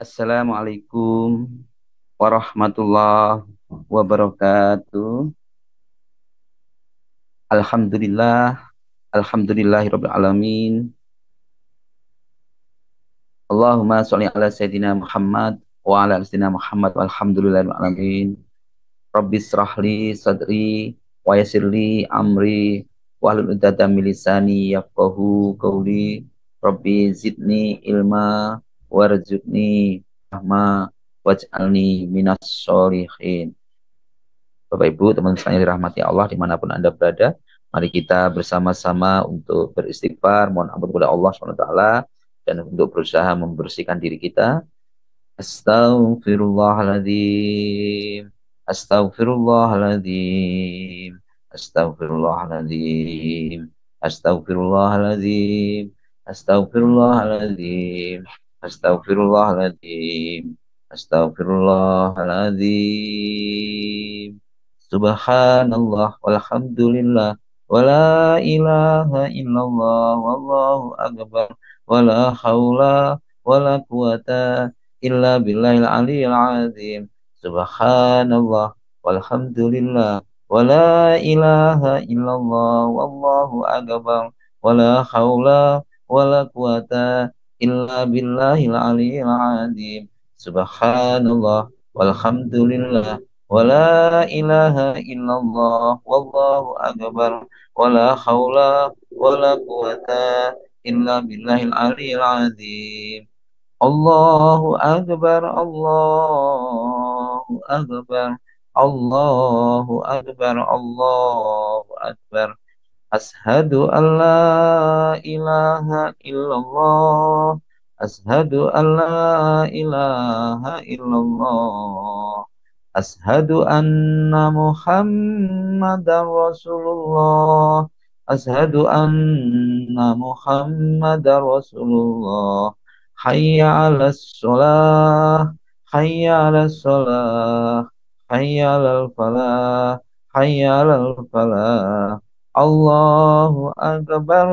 Assalamualaikum warahmatullahi wabarakatuh. Alhamdulillah, alhamdulillahirabbil alamin. Allahumma sholli ala sayyidina Muhammad wa ala ali sayyidina Muhammad walhamdulillahirabbil alamin. Rabbis shrahli sadri wa yassirli amri wahlul 'uqdatam min lisani yafqahu qawli. Rabbi zidni ilma warzuqni rahma waj'alni minas sholihin. Bapak Ibu, teman-teman sekalian dirahmati Allah dimanapun Anda berada, mari kita bersama-sama untuk beristighfar, mohon ampun kepada Allah SWT, dan untuk berusaha membersihkan diri kita. Astaghfirullahaladzim, astaghfirullahaladzim, astaghfirullahaladzim, astaghfirullahaladzim, astaghfirullahaladzim, astaghfirullahaladzim, astaghfirullahaladzim. Subhanallah walhamdulillah wala ilaha illallah wallahu akbar wala haula wala quwata illa billahil aliyil azim. Subhanallah walhamdulillah wala ilaha illallah wallahu akbar wala haula wala quwata illa billahil aliyil azim. Subhanallah walhamdulillah wala ilaha illallah wallahu akbar wala haula wala quwata illa billahil aliyil azim. Allahu akbar, Allahu akbar, Allahu akbar, Allahu akbar. Ashadu an la ilaha illallah, ashadu an la ilaha illallah, ashadu anna Muhammadan Rasulullah, ashadu anna Muhammadan Rasulullah. Hayya 'alas shalah, hayya 'alas shalah, hayya 'alal falah, hayya 'alal falah. Allahu akbar,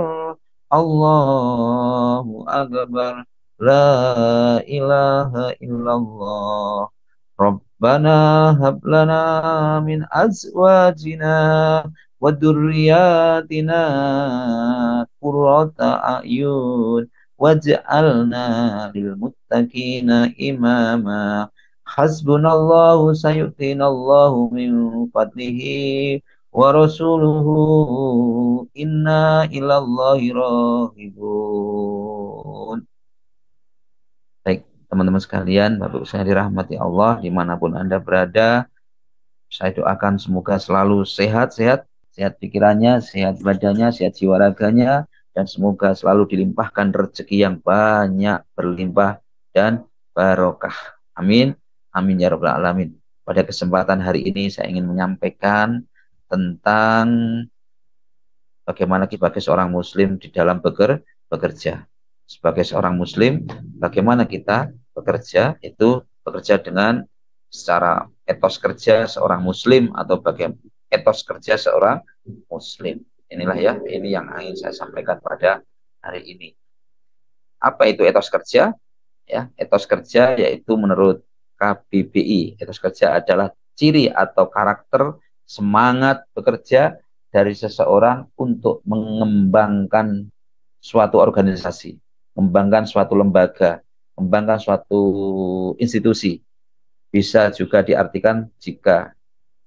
Allahu akbar, la ilaha illallah. Rabbana hab lana min azwajina wa dzurriyyatina qurrata a'yun waj'alna lil muttaqina imama. Hasbunallahu sayu'tinallahu min fadlihi wa rasuluhu inna ilallahi rahibun. Baik, teman-teman sekalian, Bapak Ibu sekalian dirahmati Allah dimanapun Anda berada, saya doakan semoga selalu sehat-sehat, sehat pikirannya, sehat badannya, sehat jiwa raganya, dan semoga selalu dilimpahkan rezeki yang banyak, berlimpah dan barokah. Amin. Amin ya rabbal alamin. Pada kesempatan hari ini saya ingin menyampaikan tentang bagaimana sebagai seorang muslim di dalam bekerja. Sebagai seorang muslim, bagaimana kita bekerja, itu bekerja dengan secara etos kerja seorang muslim atau bagaimana etos kerja seorang muslim. Inilah ya, ini yang ingin saya sampaikan pada hari ini. Apa itu etos kerja? Ya, etos kerja yaitu menurut KBBI, etos kerja adalah ciri atau karakter semangat bekerja dari seseorang untuk mengembangkan suatu organisasi, mengembangkan suatu lembaga, mengembangkan suatu institusi. Bisa juga diartikan jika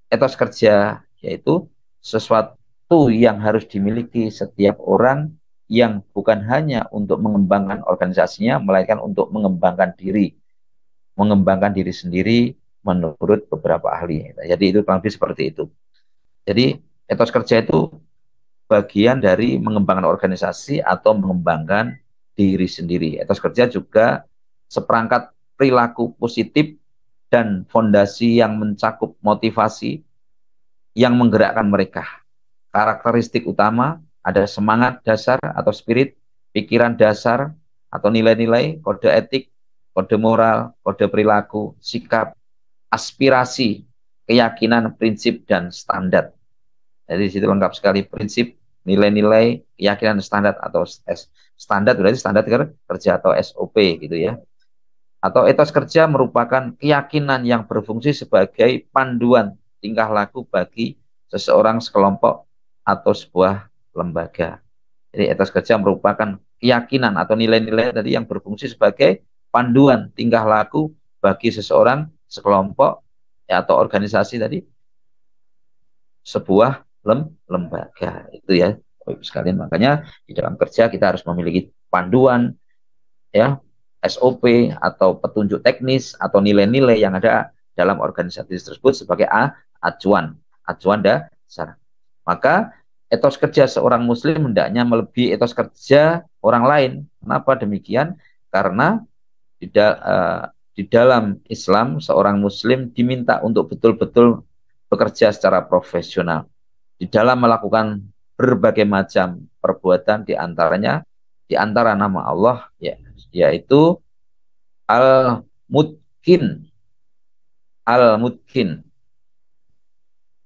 etos kerja yaitu sesuatu yang harus dimiliki setiap orang yang bukan hanya untuk mengembangkan organisasinya, melainkan untuk mengembangkan diri sendiri menurut beberapa ahli. Jadi itu kurang lebih seperti itu. Jadi etos kerja itu bagian dari mengembangkan organisasi atau mengembangkan diri sendiri. Etos kerja juga seperangkat perilaku positif dan fondasi yang mencakup motivasi yang menggerakkan mereka. Karakteristik utama ada semangat dasar atau spirit, pikiran dasar atau nilai-nilai, kode etik, kode moral, kode perilaku, sikap, aspirasi, keyakinan, prinsip, dan standar. Jadi di situ lengkap sekali prinsip, nilai-nilai, keyakinan, standar atau standar berarti standar kerja atau SOP gitu ya. Atau etos kerja merupakan keyakinan yang berfungsi sebagai panduan tingkah laku bagi seseorang, sekelompok, atau sebuah lembaga. Jadi etos kerja merupakan keyakinan atau nilai-nilai tadi yang berfungsi sebagai panduan tingkah laku bagi seseorang, sekelompok, ya, atau organisasi tadi, sebuah lembaga. Itu ya, Bapak sekalian. Makanya di dalam kerja kita harus memiliki panduan, ya, SOP atau petunjuk teknis atau nilai-nilai yang ada dalam organisasi tersebut sebagai acuan dasar. Maka etos kerja seorang muslim hendaknya melebihi etos kerja orang lain. Kenapa demikian? Karena di, da, di dalam Islam seorang muslim diminta untuk betul-betul bekerja secara profesional di dalam melakukan berbagai macam perbuatan, di antara nama Allah, ya, yaitu Al-Mutkin. Al-Mutkin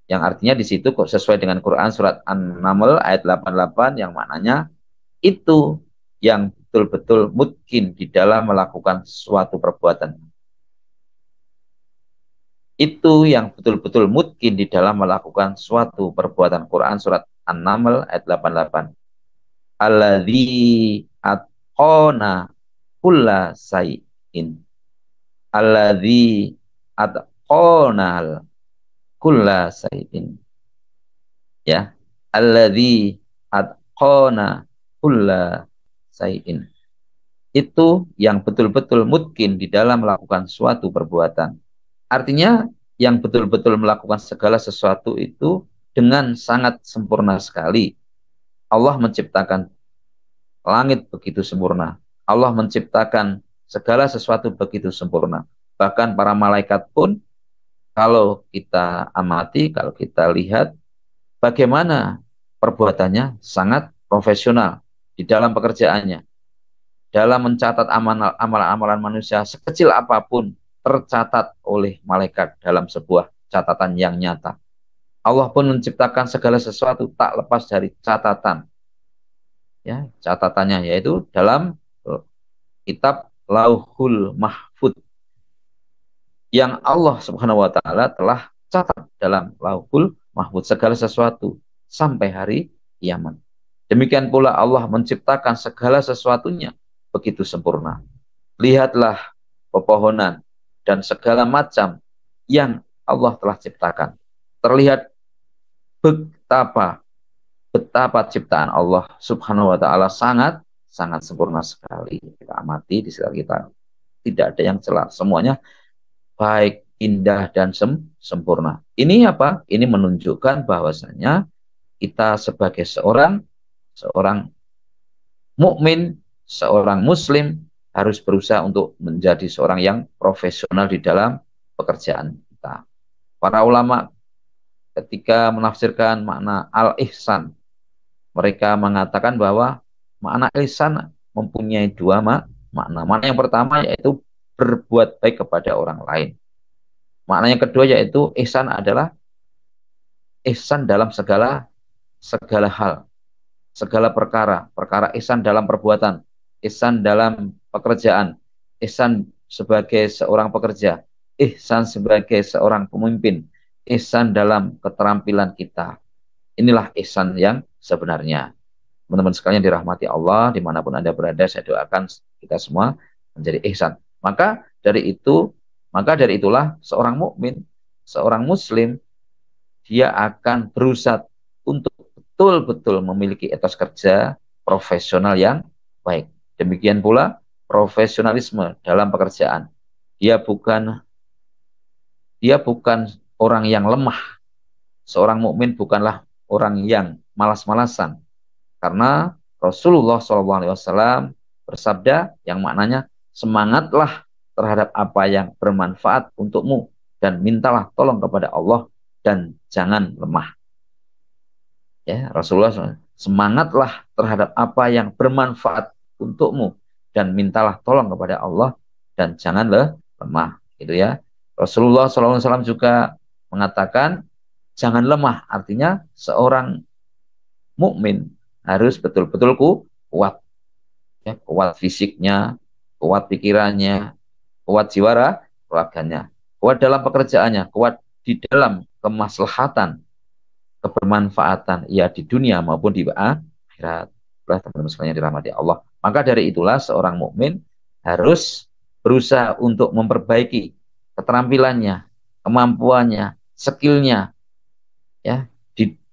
yang artinya di situ kok sesuai dengan Quran surat An-Naml ayat 88 yang maknanya itu yang betul-betul mutkin di dalam melakukan suatu perbuatan. Itu yang betul-betul mutkin di dalam melakukan suatu perbuatan. Quran surat An-Naml ayat 88. Alladzi atqana kulla sayin. Alladzi atqana kulla sayin. Ya. Alladzi atqana kulla sayin. Itu yang betul-betul mutkin di dalam melakukan suatu perbuatan. Artinya yang betul-betul melakukan segala sesuatu itu dengan sangat sempurna sekali. Allah menciptakan langit begitu sempurna. Allah menciptakan segala sesuatu begitu sempurna. Bahkan para malaikat pun kalau kita amati, kalau kita lihat bagaimana perbuatannya sangat profesional di dalam pekerjaannya. Dalam mencatat amalan-amalan manusia sekecil apapun tercatat oleh malaikat dalam sebuah catatan yang nyata. Allah pun menciptakan segala sesuatu tak lepas dari catatan. Ya, catatannya yaitu dalam kitab Lauhul Mahfud yang Allah Subhanahu wa taala telah catat dalam Lauhul Mahfud segala sesuatu sampai hari kiamat. Demikian pula Allah menciptakan segala sesuatunya begitu sempurna. Lihatlah pepohonan dan segala macam yang Allah telah ciptakan. Terlihat betapa ciptaan Allah Subhanahu wa taala sangat sempurna sekali. Kita amati di sekitar kita. Tidak ada yang celah, semuanya baik, indah dan sempurna. Ini apa? Ini menunjukkan bahwasanya kita sebagai seorang mukmin, seorang muslim harus berusaha untuk menjadi seorang yang profesional di dalam pekerjaan kita. Para ulama ketika menafsirkan makna al-ihsan, mereka mengatakan bahwa makna ihsan mempunyai dua makna. Makna yang pertama yaitu berbuat baik kepada orang lain. Makna yang kedua yaitu ihsan adalah ihsan dalam segala hal, segala perkara ihsan dalam perbuatan, ihsan dalam pekerjaan, ihsan sebagai seorang pekerja, ihsan sebagai seorang pemimpin, ihsan dalam keterampilan kita. Inilah ihsan yang sebenarnya. Teman-teman sekalian dirahmati Allah, dimanapun Anda berada, saya doakan kita semua menjadi ihsan. Maka dari itulah seorang mukmin, seorang muslim, dia akan berusaha untuk betul-betul memiliki etos kerja profesional yang baik. Demikian pula profesionalisme dalam pekerjaan. Dia bukan orang yang lemah. Seorang mukmin bukanlah orang yang malas-malasan. Karena Rasulullah SAW bersabda yang maknanya semangatlah terhadap apa yang bermanfaat untukmu dan mintalah tolong kepada Allah dan jangan lemah. Ya, Rasulullah SAW, semangatlah terhadap apa yang bermanfaat untukmu dan mintalah tolong kepada Allah dan jangan lemah. Gitu ya. Rasulullah SAW juga mengatakan jangan lemah, artinya seorang mukmin harus betul-betul kuat, ya, kuat fisiknya, kuat pikirannya, kuat jiwa keluarganya, kuat dalam pekerjaannya, kuat di dalam kemaslahatan, kebermanfaatan ya di dunia maupun di akhirat. Teman-teman sekalian dirahmati Allah. Maka dari itulah seorang mukmin harus berusaha untuk memperbaiki keterampilannya, kemampuannya, skillnya, ya,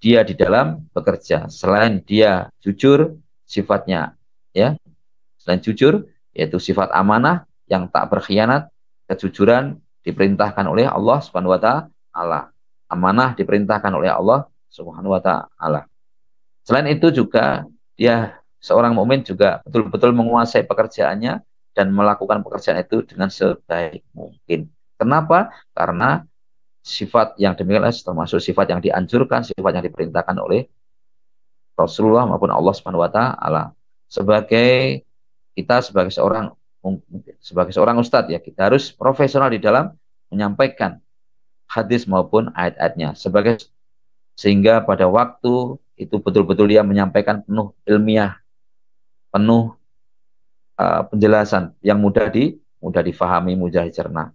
dia di dalam bekerja. Selain dia jujur, sifatnya, ya, selain jujur, yaitu sifat amanah yang tak berkhianat, kejujuran diperintahkan oleh Allah Subhanahu wa taala. Amanah diperintahkan oleh Allah Subhanahu wa taala. Selain itu juga dia seorang mukmin juga betul-betul menguasai pekerjaannya dan melakukan pekerjaan itu dengan sebaik mungkin. Kenapa? Karena sifat yang demikian termasuk sifat yang dianjurkan, sifat yang diperintahkan oleh Rasulullah maupun Allah Subhanahu wa taala. Sebagai seorang ustadz ya, kita harus profesional di dalam menyampaikan hadis maupun ayat-ayatnya sehingga pada waktu itu betul-betul dia menyampaikan penuh ilmiah, penuh penjelasan yang mudah difahami, mudah dicerna.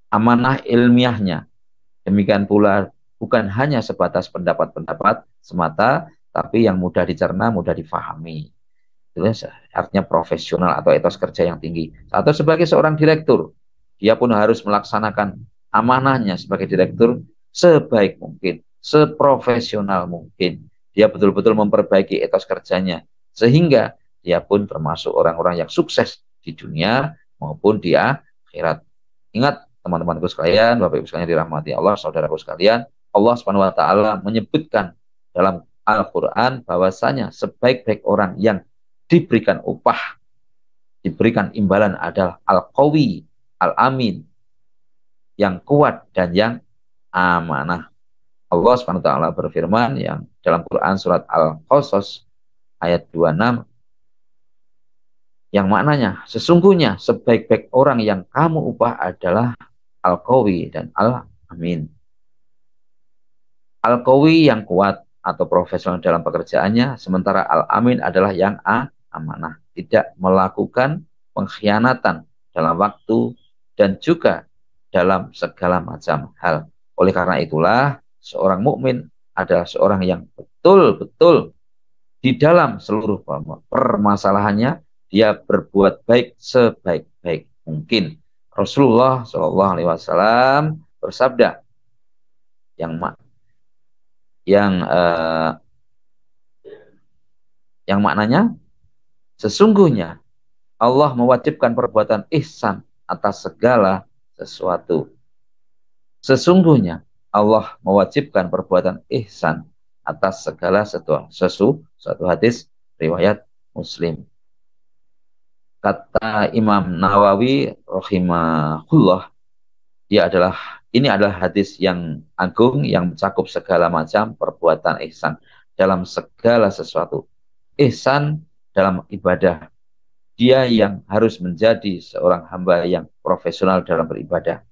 Amanah ilmiahnya. Demikian pula bukan hanya sebatas pendapat-pendapat semata, tapi yang mudah dicerna, mudah difahami. Itu artinya profesional atau etos kerja yang tinggi. Atau sebagai seorang direktur, dia pun harus melaksanakan amanahnya sebagai direktur sebaik mungkin, seprofesional mungkin. Dia betul-betul memperbaiki etos kerjanya, sehingga dia pun termasuk orang-orang yang sukses di dunia maupun di akhirat. Ingat, teman-temanku sekalian, Bapak Ibu sekalian dirahmati Allah, saudaraku sekalian, Allah Subhanahu wa taala menyebutkan dalam Al-Qur'an bahwasanya sebaik-baik orang yang diberikan upah, diberikan imbalan adalah Al-Qawi, Al-Amin, yang kuat dan yang amanah. Allah Subhanahu wa taala berfirman yang dalam Quran surat Al-Qasas ayat 26 yang maknanya sesungguhnya sebaik-baik orang yang kamu upah adalah Al-Qawi dan Al-Amin. Al-Qawi yang kuat atau profesional dalam pekerjaannya, sementara Al-Amin adalah yang amanah, tidak melakukan pengkhianatan dalam waktu dan juga dalam segala macam hal. Oleh karena itulah, seorang mukmin adalah seorang yang betul-betul di dalam seluruh permasalahannya dia berbuat baik sebaik-baik mungkin. Rasulullah Shallallahu Alaihi Wasallam bersabda yang maknanya sesungguhnya Allah mewajibkan perbuatan ihsan atas segala sesuatu. Sesungguhnya Allah mewajibkan perbuatan ihsan atas segala sesuatu. Suatu hadis riwayat Muslim. Kata Imam Nawawi rahimahullah, ini adalah hadis yang agung yang mencakup segala macam perbuatan ihsan dalam segala sesuatu. Ihsan dalam ibadah. Dia yang harus menjadi seorang hamba yang profesional dalam beribadah,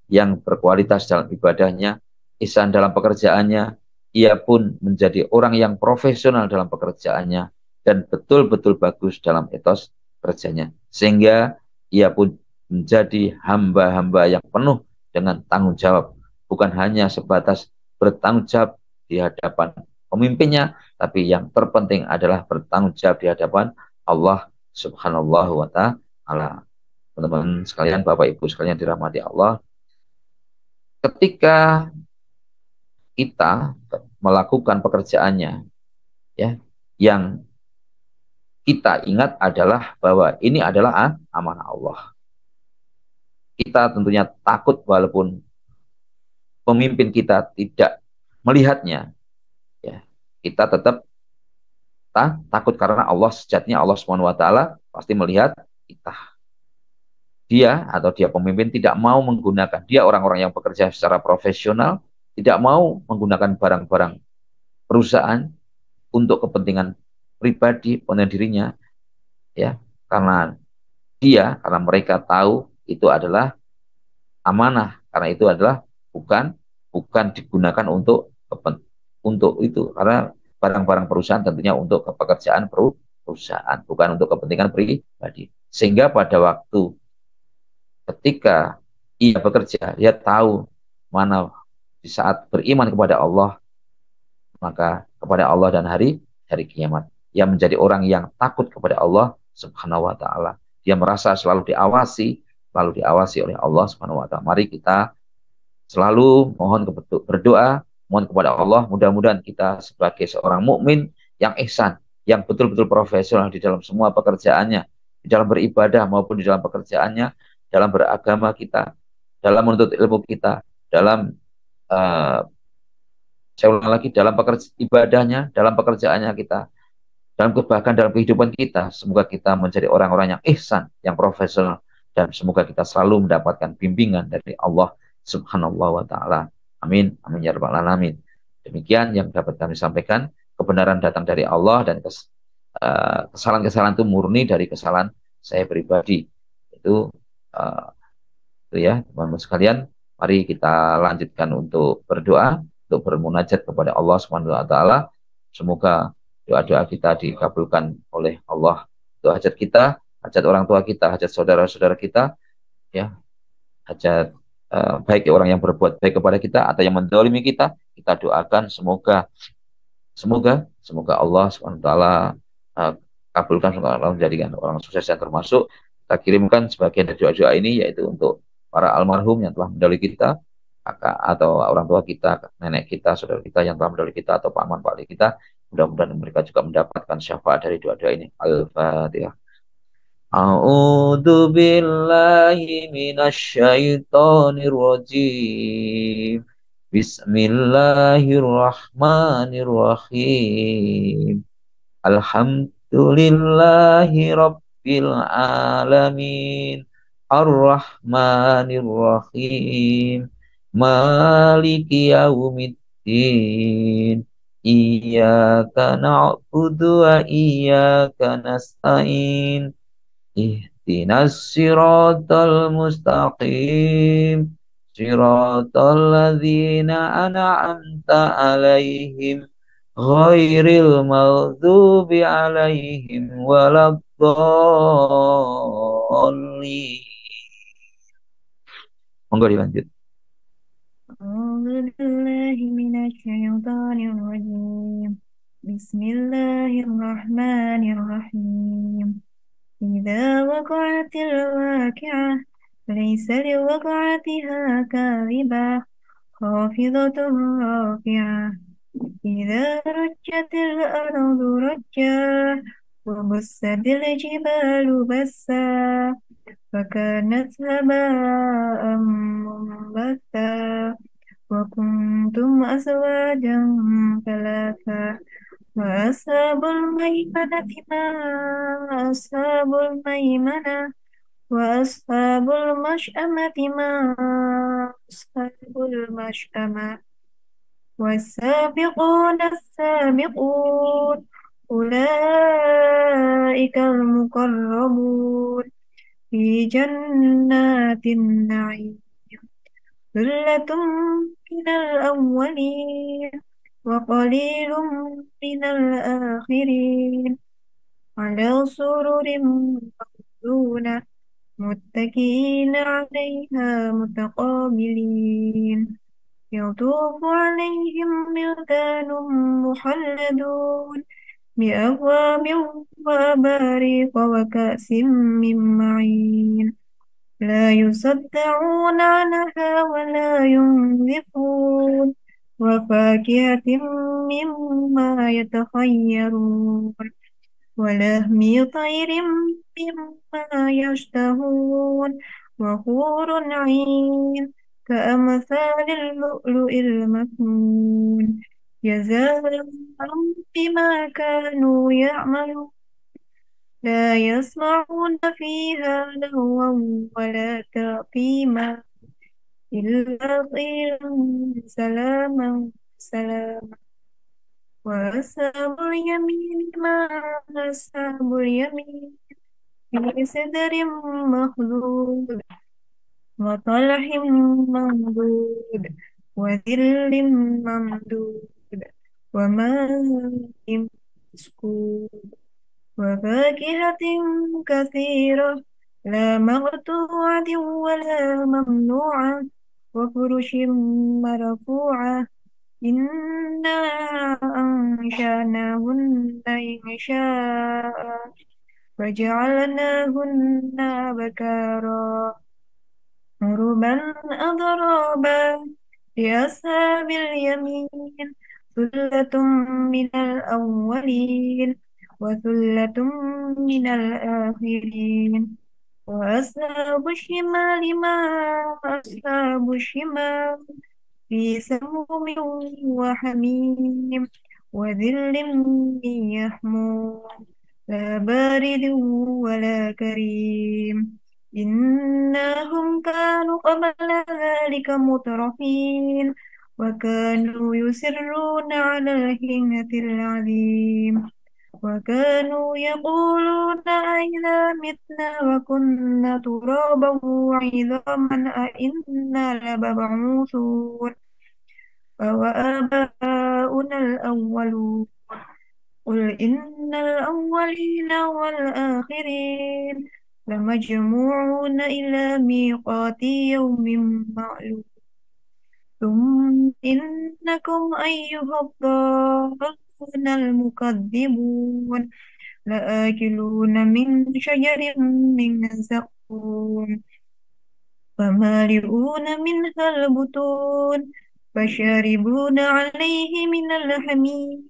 yang berkualitas dalam ibadahnya. Ihsan dalam pekerjaannya, ia pun menjadi orang yang profesional dalam pekerjaannya dan betul-betul bagus dalam etos kerjanya, sehingga ia pun menjadi hamba-hamba yang penuh dengan tanggung jawab, bukan hanya sebatas bertanggung jawab di hadapan pemimpinnya, tapi yang terpenting adalah bertanggung jawab di hadapan Allah Subhanahu wa taala. Teman-teman sekalian, Bapak Ibu sekalian dirahmati Allah, ketika kita melakukan pekerjaannya, ya, yang kita ingat adalah bahwa ini adalah amanah Allah. Kita tentunya takut walaupun pemimpin kita tidak melihatnya, ya, kita tetap takut karena Allah sejatinya Allah Subhanahu wa taala pasti melihat kita. Dia pemimpin tidak mau menggunakan, dia orang-orang yang bekerja secara profesional tidak mau menggunakan barang-barang perusahaan untuk kepentingan pribadi dirinya, ya, karena mereka tahu itu adalah amanah, karena itu adalah bukan digunakan untuk itu, karena barang-barang perusahaan tentunya untuk pekerjaan perusahaan, bukan untuk kepentingan pribadi. Sehingga pada waktu ketika ia bekerja, dia tahu mana di saat beriman kepada Allah, maka kepada Allah dan hari kiamat. Ia menjadi orang yang takut kepada Allah Subhanahu wa taala. Dia merasa selalu diawasi oleh Allah Subhanahu wa taala. Mari kita selalu mohon berdoa, mohon kepada Allah, mudah-mudahan kita sebagai seorang mukmin yang ihsan, yang betul-betul profesional di dalam semua pekerjaannya, di dalam beribadah maupun di dalam pekerjaannya, dalam beragama kita, dalam menuntut ilmu kita, dalam uh, saya ulang lagi, dalam ibadahnya, dalam pekerjaannya kita, bahkan dalam kehidupan kita, semoga kita menjadi orang-orang yang ihsan, yang profesional, dan semoga kita selalu mendapatkan bimbingan dari Allah Subhanahu wa taala. Amin. Amin ya rabbal alamin. Demikian yang dapat kami sampaikan. Kebenaran datang dari Allah dan kesalahan-kesalahan itu murni dari kesalahan saya pribadi. Itu uh, itu ya, teman-teman sekalian. Mari kita lanjutkan untuk berdoa, untuk bermunajat kepada Allah Subhanahu wa taala. Semoga doa-doa kita dikabulkan oleh Allah. Untuk hajat kita, hajat orang tua kita, hajat saudara-saudara kita, ya, hajat baik orang yang berbuat baik kepada kita atau yang mendolimi kita doakan semoga semoga semoga Allah Subhanahu wa taala uh, kabulkan, semoga Allah menjadikan orang sukses yang termasuk. Kita kirimkan sebagian dari doa-doa ini yaitu untuk para almarhum yang telah mendahului kita, kakak atau orang tua kita, nenek kita, saudara kita yang telah mendahului kita atau paman pak kita. Mudah-mudahan mereka juga mendapatkan syafaat dari doa-doa ini. Al-Fatihah. A'udzu billahi minasyaitonir rajim. Bismillahirrahmanirrahim. Alhamdulillahi rabbil alamin. Ar-Rahmanir Rahim. Maliki yaumiddin. Iyyaka na'budu wa iyyaka nasta'in. Ihdinas siratal mustaqim. Siratal ladzina an'amta alaihim ghairil maghdubi alaihim waladdallin. Monggo dilanjut. أعوذ بالله من الشيطان الرجيم بسم الله الرحمن الرحيم إذا وقعت الواقعة ليس لوقعتها كاذبة خافضة رافعة إذا رجت الأرض رجا وبست الجبال بسا فكانت هباء منبثا وكنتم أزواجا ثلاثا وأصحاب الميمنة ما أصحاب الميمنة وأصحاب المشأمة ما أصحاب المشأمة والسابقون السابقون أولئك المقربون في جنات النعيم ثلة من الأولين وقليل من الآخرين على سرر موضونة متكئين عليها متقابلين يطوف عليهم ولدان مخلدون بأكواب وأباريق وكأس من معين لا يصدعون عنها ولا ينزفون وفاكهة مما يتخيرون ولحم طير مما يشتهون وحور عين كأمثال اللؤلؤ المكنون جزاء بما كانوا يعملون لا يسمعون فيها لغوا ولا تأثيما إلا قيلا سلاما سلاما وأصحاب اليمين ما أصحاب اليمين في سدر مخلود وطلح ممدود وذل ممدود وماء مسكوب وفاكهة كثيرة لا مقطوعة ولا ممنوعة وفرش مرفوعة إنا أنشأناهن إنشاء فجعلناهن بكارا عربا أضرابا لأصحاب اليمين ثلة من الأولين وثلة من الآخرين وأصحاب الشمال ما أصحاب الشمال في سموم وحميم وذل من يحموم لا بارد ولا كريم إنهم كانوا قبل ذلك مترفين وكانوا يسرون على الحنث العظيم وكانوا يقولون أئذا متنا وكنا ترابا وعظاما أئنا لمبعوثون وآباؤنا الأولون قل إن الأولين والآخرين لمجموعون إلى ميقات يوم معلوم ثم إنكم أيها الضالون المكذبون لآكلون من شجر من زقوم فمالئون منها البطون فشاربون عليه من الحميم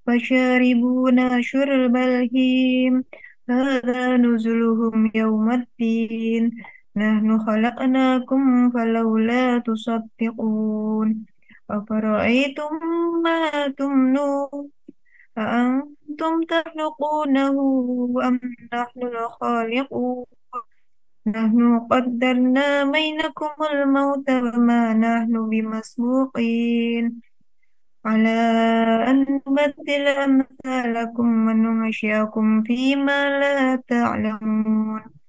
فشاربون شرب الهيم هذا نزلهم يوم الدين نحن خلقناكم فلولا تصدقون أفرأيتم ما تمنون أأنتم تخلقونه أم نحن الخالقون نحن قدرنا بينكم الموت وما نحن بمسبوقين على أن نبدل أمثالكم وننشئكم فيما لا تعلمون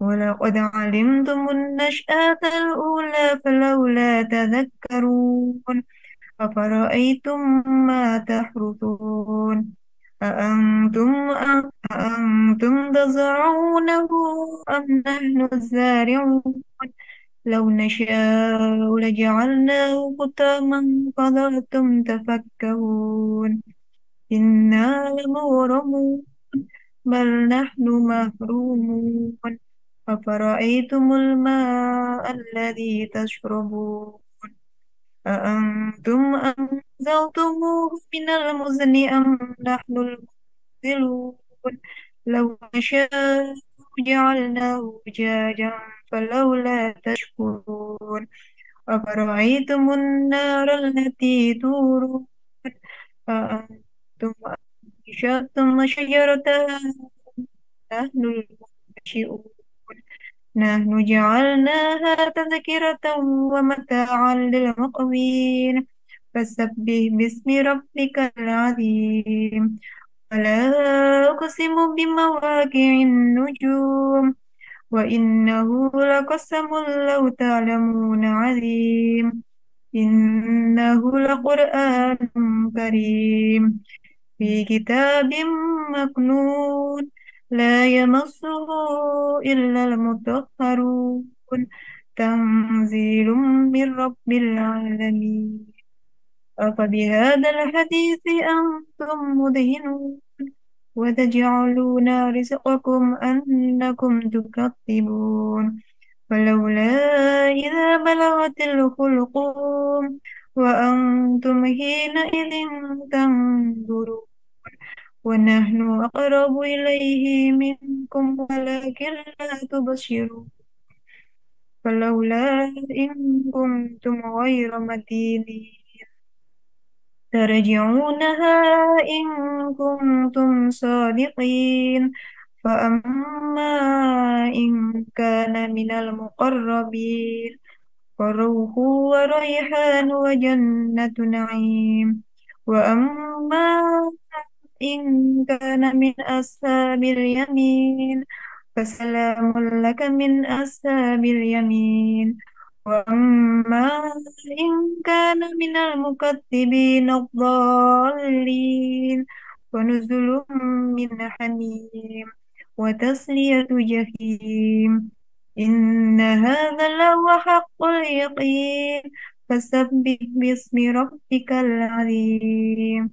ولقد علمتم النشأة الأولى فلولا تذكرون أفرأيتم ما تحرثون أأنتم تزرعونه أم نحن الزارعون لو نشاء لجعلناه حطاما فظلتم تفكهون إنا لمغرمون بل نحن محرومون أفرأيتم الماء الذي تشربون أأنتم أنزلتموه من المزن أم نحن المنزلون لو نشاء جعلناه أجاجا فلولا تشكرون أفرأيتم النار التي تورون أأنتم أنشأتم شجرتها نحن المنشئون نحن جعلناها تذكرة ومتاعا للمقوين فسبح باسم ربك العظيم ولا أقسم بمواقع النجوم وإنه لقسم لو تعلمون عظيم إنه لقرآن كريم في كتاب مكنون لا يمسه إلا المطهرون تنزيل من رب العالمين أفبهذا الحديث أنتم مدهنون وتجعلون رزقكم أنكم تكذبون فلولا إذا بلغت الحلقوم وأنتم حينئذ تنظرون ونحن أقرب إليه منكم ولكن لا تبصرون فلولا إن كنتم غير مدينين ترجعونها إن كنتم صادقين فأما إن كان من المقربين فروح وريحان وجنة نعيم وأما إن كان من أصحاب اليمين فسلام لك من أصحاب اليمين وأما إن كان من المكذبين الضالين فنزل من حميم وتصلية جحيم إن هذا لهو حق اليقين فسبح باسم ربك العظيم